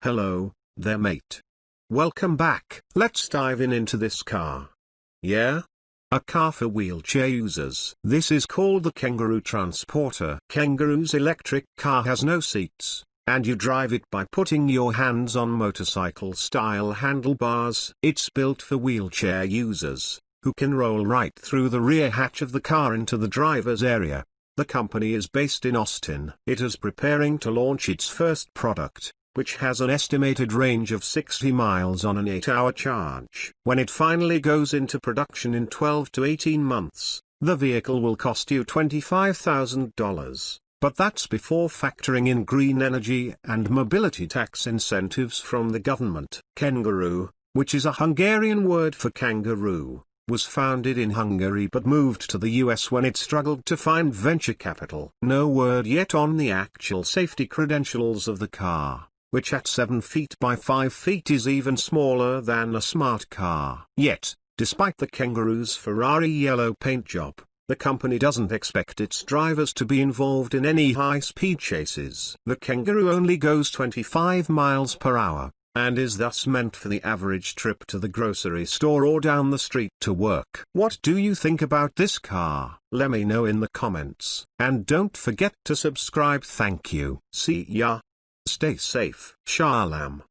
Hello, there mate. Welcome back. Let's dive into this car. Yeah? A car for wheelchair users. This is called the Kenguru Transporter. Kenguru's electric car has no seats, and you drive it by putting your hands on motorcycle-style handlebars. It's built for wheelchair users, who can roll right through the rear hatch of the car into the driver's area. The company is based in Austin. It is preparing to launch its first product, which has an estimated range of 60 miles on an 8-hour charge. When it finally goes into production in 12 to 18 months, the vehicle will cost you $25,000, but that's before factoring in green energy and mobility tax incentives from the government. Kenguru, which is a Hungarian word for kangaroo, was founded in Hungary but moved to the US when it struggled to find venture capital. No word yet on the actual safety credentials of the car, which at 7 feet by 5 feet is even smaller than a smart car. Yet, despite the Kenguru's Ferrari yellow paint job, the company doesn't expect its drivers to be involved in any high-speed chases. The Kenguru only goes 25 miles per hour, and is thus meant for the average trip to the grocery store or down the street to work. What do you think about this car? Let me know in the comments. And don't forget to subscribe. Thank you. See ya. Stay safe. Shalom.